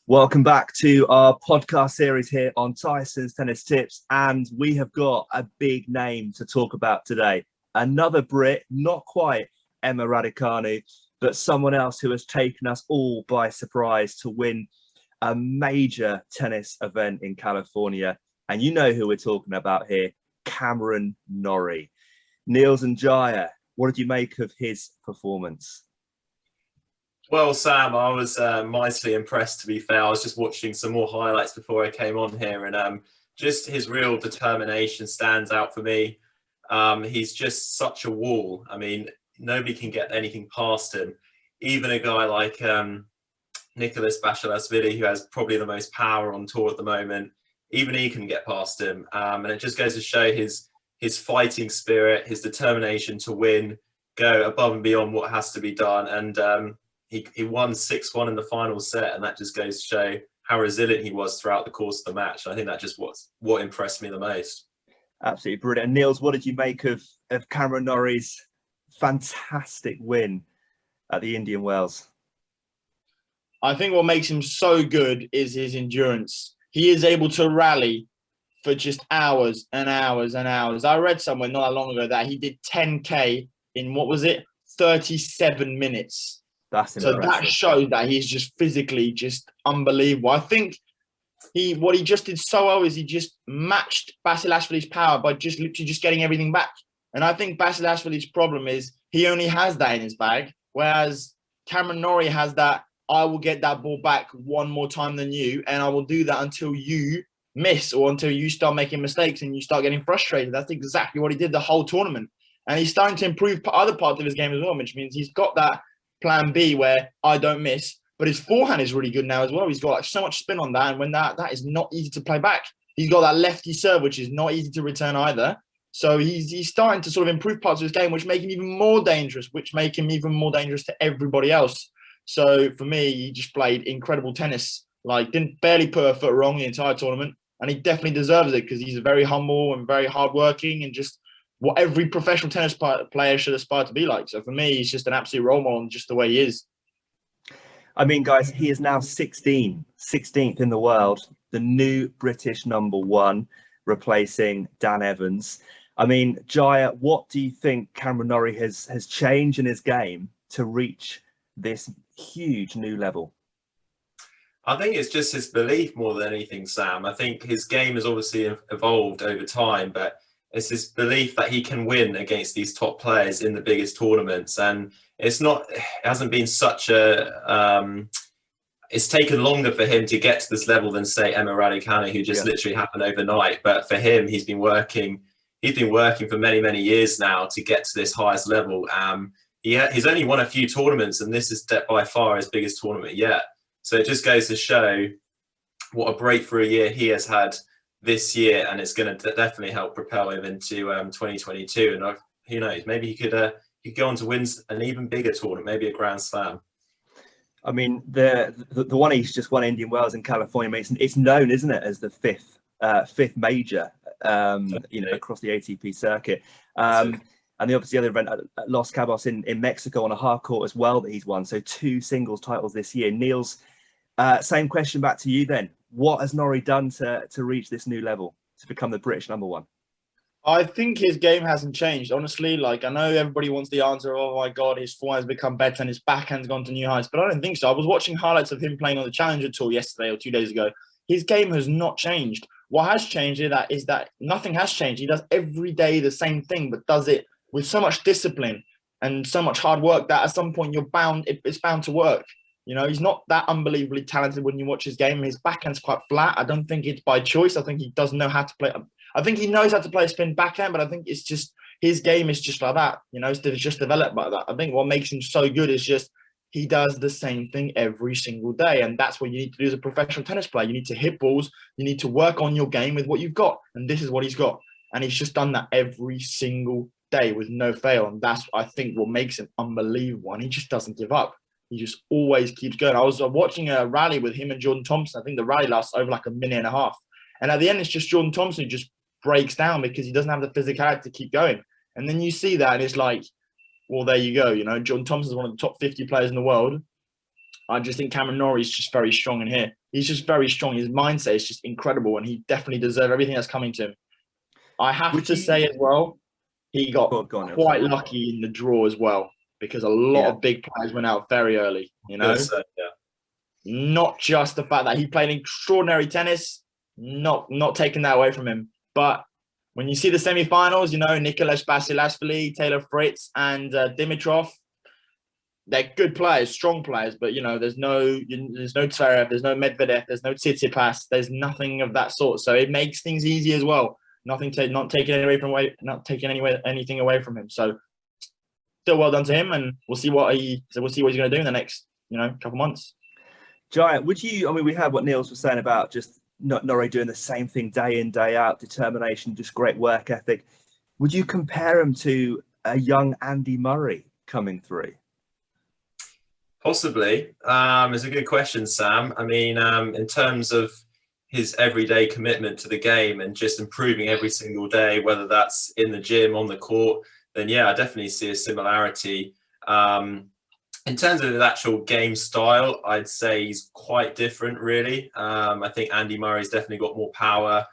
Welcome back to our podcast series here on Tyson's Tennis Tips, and we have got a big name to talk about today. Another Brit, not quite Emma Raducanu, but someone else who has taken us all by surprise to win a major tennis event in California. And you know who we're talking about here, Cameron Norrie. Niels and Jaya, what did you make of his performance? Well, Sam, I was mightily impressed, to be fair. I was just watching some more highlights before I came on here, and just his real determination stands out for me. He's just such a wall. I mean, nobody can get anything past him. Even a guy like Nicholas Basilashvili, who has probably the most power on tour at the moment, even he can get past him. And it just goes to show his fighting spirit, his determination to win, go above and beyond what has to be done. And he won 6-1 in the final set, and that just goes to show how resilient he was throughout the course of the match. And I think that just what impressed me the most. Absolutely brilliant. And Niels, what did you make of Cameron Norrie's fantastic win at the Indian Wells? I think what makes him so good is his endurance. He is able to rally for just hours and hours and hours. I read somewhere not that long ago that he did 10K in, 37 minutes. That's impressive. So that shows that he's just physically just unbelievable. I think what he just did so well is he just matched Basilashvili's power by just literally just getting everything back. And I think Basilashvili's problem is he only has that in his bag, whereas Cameron Norrie has that, I will get that ball back one more time than you, and I will do that until you miss or until you start making mistakes and you start getting frustrated. That's exactly what he did the whole tournament. And he's starting to improve other parts of his game as well, which means he's got that plan B where I don't miss, but his forehand is really good now as well. He's got like so much spin on that, and when that is not easy to play back. He's got that lefty serve, which is not easy to return either. So he's starting to sort of improve parts of his game, which make him even more dangerous, to everybody else. So for me, he just played incredible tennis. Like, didn't barely put a foot wrong the entire tournament, and he definitely deserves it because he's very humble and very hardworking and just what every professional tennis player should aspire to be like. So for me, he's just an absolute role model and just the way he is. I mean, guys, he is now 16th in the world, the new British number one, replacing Dan Evans. I mean, Jaya, what do you think Cameron Norrie has changed in his game to reach this huge new level? I think it's just his belief more than anything, Sam. I think his game has obviously evolved over time, but it's his belief that he can win against these top players in the biggest tournaments. And it hasn't been such it's taken longer for him to get to this level than, say, Emma Raducanu, who just literally happened overnight. But for him, he's been working for many, many years now to get to this highest level. He's only won a few tournaments, and this is by far his biggest tournament yet. So it just goes to show what a breakthrough year he has had this year, and it's going to definitely help propel him into 2022. And who knows, maybe he could go on to win an even bigger tournament, maybe a Grand Slam. I mean, the one he's just won, Indian Wells in California, it's known, isn't it, as the fifth major, across the ATP circuit. And obviously the other event at Los Cabos in Mexico on a hard court as well that he's won. So 2 singles titles this year. Niels, same question back to you then. What has Norrie done to reach this new level, to become the British number one? I think his game hasn't changed, honestly. Like, I know everybody wants the answer, oh my God, his forehand has become better and his backhand's gone to new heights, but I don't think so. I was watching highlights of him playing on the Challenger Tour yesterday or 2 days ago. His game has not changed. What has changed is that nothing has changed. He does every day the same thing, but does it with so much discipline and so much hard work that at some point it's bound to work. You know, he's not that unbelievably talented when you watch his game. His backhand's quite flat. I don't think it's by choice. I think he doesn't know how to play. I think he knows how to play a spin backhand, but I think it's just his game is just like that. You know, it's just developed like that. I think what makes him so good is just he does the same thing every single day. And that's what you need to do as a professional tennis player. You need to hit balls. You need to work on your game with what you've got. And this is what he's got. And he's just done that every single day with no fail. And that's, I think, what makes him unbelievable. And he just doesn't give up. He just always keeps going. I was watching a rally with him and Jordan Thompson. I think the rally lasts over like a minute and a half. And at the end, it's just Jordan Thompson who just breaks down because he doesn't have the physicality to keep going. And then you see that and it's like, well, there you go. You know, Jordan Thompson is one of the top 50 players in the world. I just think Cameron Norrie is just very strong in here. he's just very strong. His mindset is just incredible, and he definitely deserves everything that's coming to him. I have to say as well, he got quite lucky in the draw as well, because a lot of big players went out very early, you know? Yes, yeah. Not just the fact that he played extraordinary tennis, not taking that away from him. But when you see the semi-finals, you know, Nicolas Basilashvili, Taylor Fritz, and Dimitrov, they're good players, strong players, but, you know, there's no Zverev, there's no Medvedev, there's no Tsitsipas, there's nothing of that sort. So it makes things easy as well. Not taking anything away from him. So still well done to him, and we'll see what he's going to do in the next, you know, couple months. Giant, would you? I mean, we had what Niels was saying about just Norrie doing the same thing day in, day out, determination, just great work ethic. Would you compare him to a young Andy Murray coming through? Possibly. It's a good question, Sam. I mean, in terms of his everyday commitment to the game and just improving every single day, whether that's in the gym, on the court, then yeah, I definitely see a similarity. In terms of his actual game style, I'd say he's quite different, really. I think Andy Murray's definitely got more power.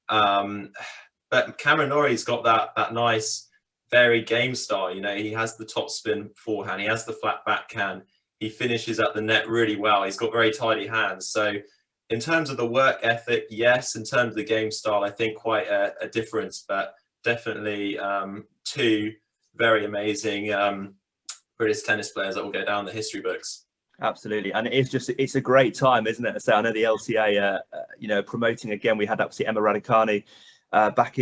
But Cameron Norrie's got that nice, varied game style. You know, he has the top spin forehand. He has the flat backhand. He finishes at the net really well. He's got very tidy hands. So in terms of the work ethic, yes. In terms of the game style, I think quite a difference, but definitely two very amazing British tennis players that will go down the history books. Absolutely, and it's a great time, isn't it? So I know the LCA, you know, promoting again. We had obviously Emma Raducanu back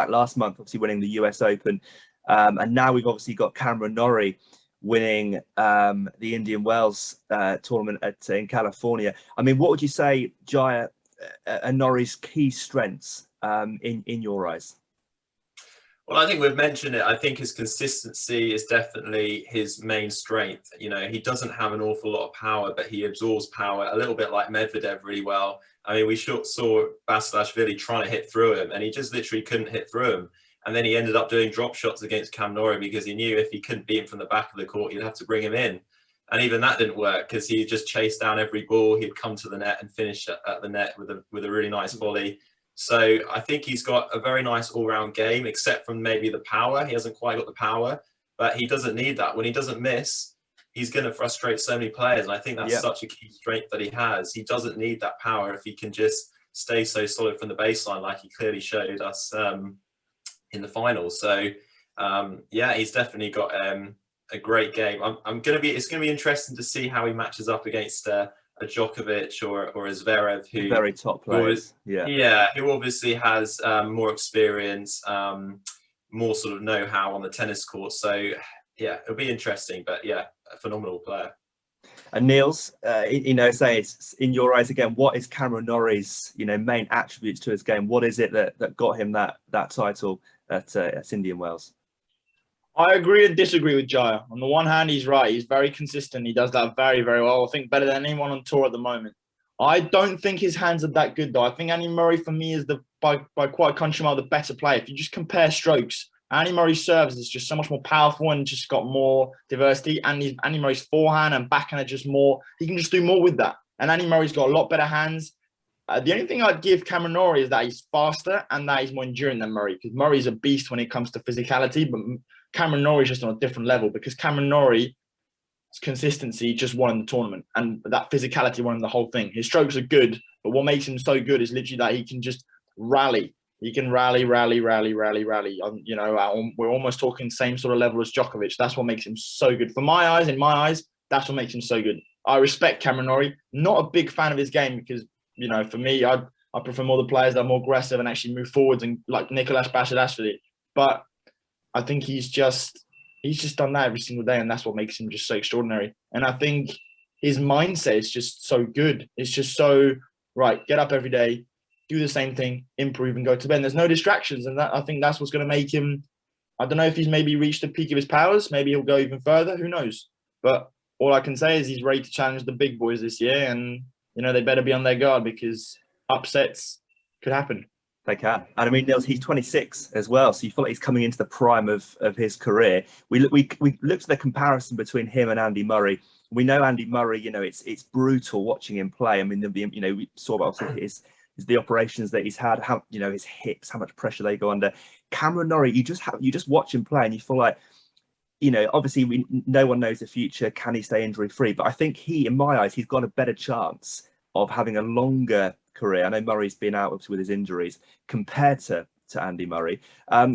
last month, obviously winning the US Open, and now we've obviously got Cameron Norrie winning the Indian Wells tournament in California. I mean, what would you say, Jaya, are Norrie's key strengths in your eyes? Well, I think we've mentioned it. I think his consistency is definitely his main strength. You know, he doesn't have an awful lot of power, but he absorbs power a little bit like Medvedev really well. I mean, we saw Basilashvili trying to hit through him, and he just literally couldn't hit through him. And then he ended up doing drop shots against Cam Norrie because he knew if he couldn't beat him from the back of the court, he'd have to bring him in. And even that didn't work because he just chased down every ball. He'd come to the net and finish at the net with a really nice volley. So I think he's got a very nice all-round game, except from maybe the power. He hasn't quite got the power, but he doesn't need that. When he doesn't miss, he's going to frustrate so many players. And I think that's such a key strength that he has. He doesn't need that power if he can just stay so solid from the baseline, like he clearly showed us in the finals. So yeah, he's definitely got a great game. It's going to be interesting to see how he matches up against a Djokovic or a Zverev, who very top players. Who obviously has more experience, more sort of know-how on the tennis court. So yeah, it'll be interesting. But yeah, a phenomenal player. And Niels, you know, say it's in your eyes again, what is Cameron Norrie's, you know, main attributes to his game? What is it that got him that title at Indian Wells? I agree and disagree with Jaya. On the one hand, he's right. He's very consistent. He does that very, very well. I think better than anyone on tour at the moment. I don't think his hands are that good, though. I think Andy Murray, for me, is by quite a country mile the better player. If you just compare strokes, Andy Murray's serves is just so much more powerful and just got more diversity. And Andy Murray's forehand and backhand are just more. He can just do more with that. And Andy Murray's got a lot better hands. The only thing I'd give Cameron Norrie is that he's faster and that he's more enduring than Murray, because Murray's a beast when it comes to physicality, but Cameron Norrie's just on a different level, because Cameron Norrie's consistency just won the tournament, and that physicality won the whole thing. His strokes are good, but what makes him so good is literally that he can just rally. He can rally. You know, we're almost talking same sort of level as Djokovic. That's what makes him so good. In my eyes, that's what makes him so good. I respect Cameron Norrie. Not a big fan of his game because, you know, for me, I prefer more the players that are more aggressive and actually move forwards, and like Nicolas Basilashvili. But I think he's just done that every single day, and that's what makes him just so extraordinary. And I think his mindset is just so good. It's just so, right, get up every day, do the same thing, improve, and go to bed. And there's no distractions, and I think that's what's going to make him. I don't know if he's maybe reached the peak of his powers. Maybe he'll go even further. Who knows? But all I can say is he's ready to challenge the big boys this year, and you know they better be on their guard because upsets could happen. They can. And I mean, Niels, he's 26 as well. So you feel like he's coming into the prime of his career. We looked at the comparison between him and Andy Murray we know Andy Murray, it's brutal watching him play. I mean, we saw obviously the operations that he's had, how, his hips, how much pressure they go under. Cameron Norrie, you just watch him play and you feel like, obviously no one knows the future. Can he stay injury free? But I think in my eyes, he's got a better chance of having a longer career. I know Murray's been out with his injuries compared to Andy Murray.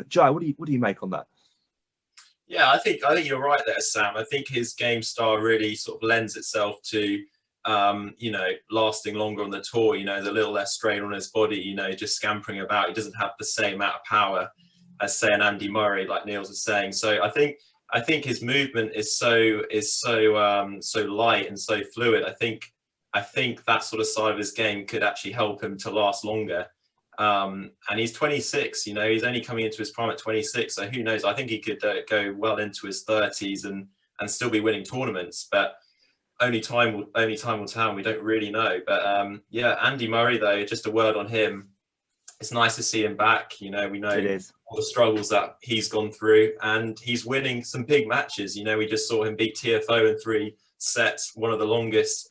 Jai, what do you make on that? Yeah, I think you're right there, Sam. I think his game style really sort of lends itself to lasting longer on the tour. There's a little less strain on his body. Just scampering about. He doesn't have the same amount of power as, say, an Andy Murray, like Niels was saying. So I think his movement is so light and so fluid. I think that sort of side of his game could actually help him to last longer. And he's 26, he's only coming into his prime at 26. So who knows? I think he could go well into his 30s and still be winning tournaments. But only time will tell. We don't really know. But Andy Murray, though, just a word on him. It's nice to see him back. We know all the struggles that he's gone through, and he's winning some big matches. We just saw him beat TFO in 3 sets, one of the longest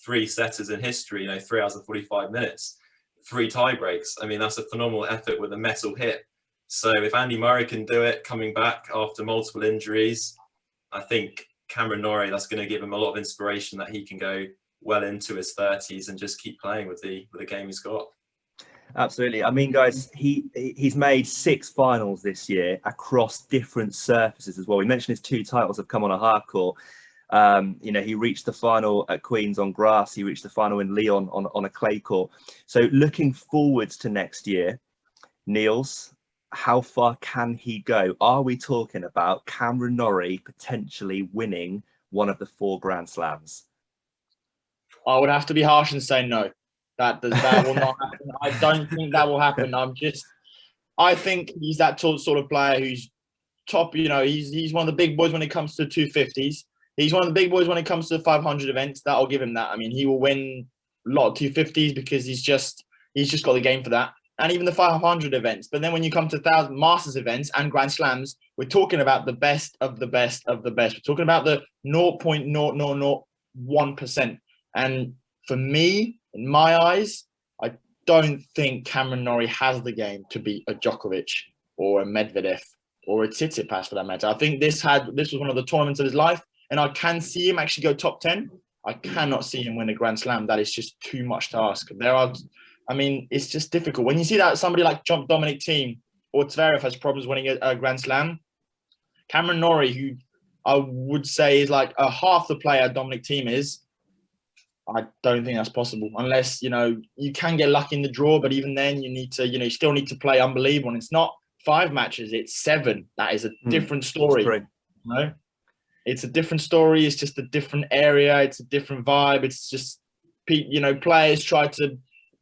3 setters in history. 3 hours and 45 minutes. 3 tie breaks. I mean, that's a phenomenal effort with a metal hip. So if Andy Murray can do it coming back after multiple injuries, I think Cameron Norrie, that's going to give him a lot of inspiration that he can go well into his 30s and just keep playing with the game he's got. Absolutely. I mean, guys, he's made 6 finals this year across different surfaces as well. We mentioned his 2 titles have come on a hard court. He reached the final at Queen's on grass. He reached the final in Lyon on a clay court. So looking forwards to next year, Niels, how far can he go? Are we talking about Cameron Norrie potentially winning one of the 4 Grand Slams? I would have to be harsh and say no. That will not happen. I don't think that will happen. I think he's that sort of player who's top. He's one of the big boys when it comes to 250s. He's one of the big boys when it comes to the 500 events. That'll give him that. I mean, he will win a lot of 250s because he's just got the game for that. And even the 500 events. But then when you come to 1,000 Masters events and Grand Slams, we're talking about the best of the best of the best. We're talking about the 0.0001%. And for me, in my eyes, I don't think Cameron Norrie has the game to beat a Djokovic or a Medvedev or a Tsitsipas for that matter. I think this was one of the tournaments of his life. And I can see him actually go top 10. I cannot see him win a Grand Slam. That is just too much to ask. It's just difficult. When you see that somebody like Dominic Thiem or Zverev has problems winning a Grand Slam, Cameron Norrie, who I would say is like a half the player Dominic Thiem is, I don't think that's possible. Unless, you can get lucky in the draw, but even then you still need to play unbelievable. And it's not 5 matches, it's 7. That is a different story. It's a different story. It's just a different area. It's a different vibe. It's just, players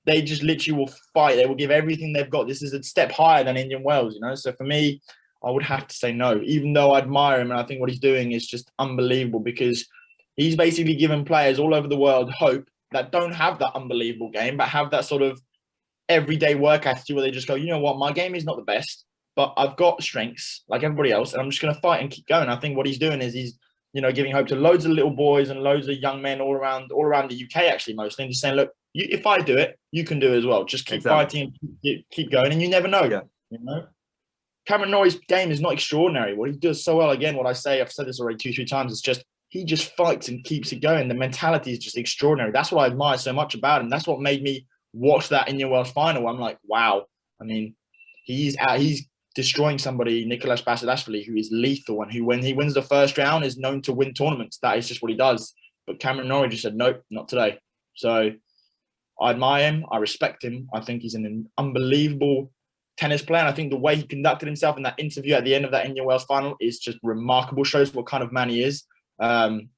they just literally will fight. They will give everything they've got. This is a step higher than Indian Wells, So for me, I would have to say no, even though I admire him. And I think what he's doing is just unbelievable because he's basically given players all over the world hope that don't have that unbelievable game, but have that sort of everyday work attitude where they just go, you know what, my game is not the best, but I've got strengths like everybody else, and I'm just going to fight and keep going. I think what he's doing is he's, giving hope to loads of little boys and loads of young men all around the UK, actually, mostly, and just saying, look, if I do it, you can do it as well. Just keep fighting and keep going, and you never know. Yeah. Cameron Norrie's game is not extraordinary. What he does so well, again, I've said this already 2-3 times, it's just he just fights and keeps it going. The mentality is just extraordinary. That's what I admire so much about him. That's what made me watch that Indian Wells final. I'm like, wow. I mean, he's destroying somebody, Nicolas Basilashvili, who is lethal and who, when he wins the first round, is known to win tournaments. That is just what he does. But Cameron Norrie just said, nope, not today. So I admire him. I respect him. I think he's an unbelievable tennis player. And I think the way he conducted himself in that interview at the end of that Indian Wells final is just remarkable. Shows what kind of man he is.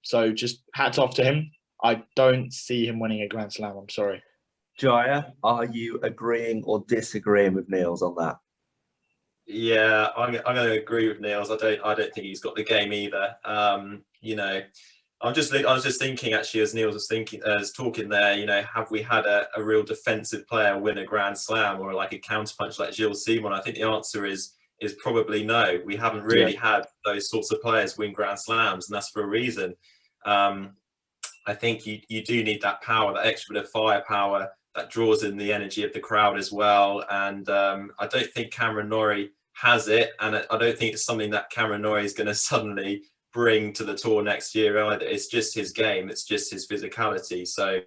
So just hats off to him. I don't see him winning a Grand Slam. I'm sorry. Jaya, are you agreeing or disagreeing with Niels on that? Yeah, I'm going to agree with Niels. I don't think he's got the game either. I was just thinking, actually, as Niels was talking there, have we had a real defensive player win a Grand Slam or like a counterpunch like Gilles Simon? I think the answer is probably no. We haven't really had those sorts of players win Grand Slams, and that's for a reason. I think you do need that power, that extra bit of firepower that draws in the energy of the crowd as well. And I don't think Cameron Norrie has it, and I don't think it's something that Cameron Norrie is going to suddenly bring to the tour next year either. It's just his game, it's just his physicality. So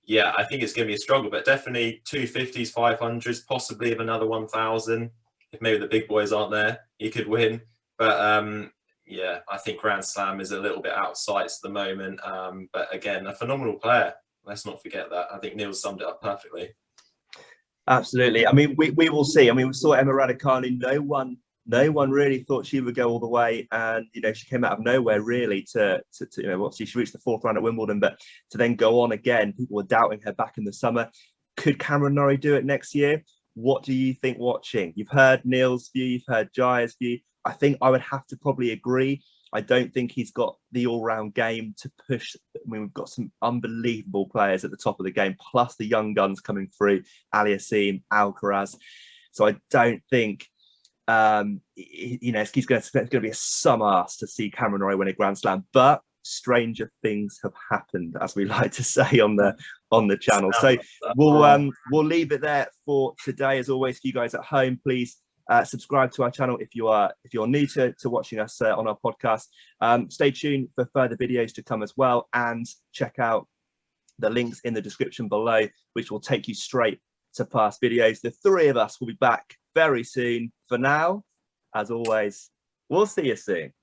yeah, I think it's going to be a struggle, but definitely 250s, 500s, possibly of another 1,000. If maybe the big boys aren't there, he could win. But yeah, I think Grand Slam is a little bit out of sights at the moment. But again, a phenomenal player. Let's not forget that. I think Neil summed it up perfectly. Absolutely. I mean, we will see. I mean, we saw Emma Raducanu. No one really thought she would go all the way, and she came out of nowhere really to obviously she reached the 4th round at Wimbledon, but to then go on again, people were doubting her back in the summer. Could Cameron Norrie do it next year? What do you think watching? You've heard Neil's view, you've heard Jaya's view. I think I would have to probably agree. I don't think he's got the all-round game to push. I mean, we've got some unbelievable players at the top of the game, plus the young guns coming through, Aliassime, Alcaraz. So I don't think, it's going to be a some ask to see Cameron Norrie win a Grand Slam. But stranger things have happened, as we like to say on the channel. So we'll leave it there for today. As always, for you guys at home, please subscribe to our channel if you're new to watching us on our podcast. Stay tuned for further videos to come as well, and check out the links in the description below, which will take you straight to past videos. The 3 of us will be back very soon. For now, as always, we'll see you soon.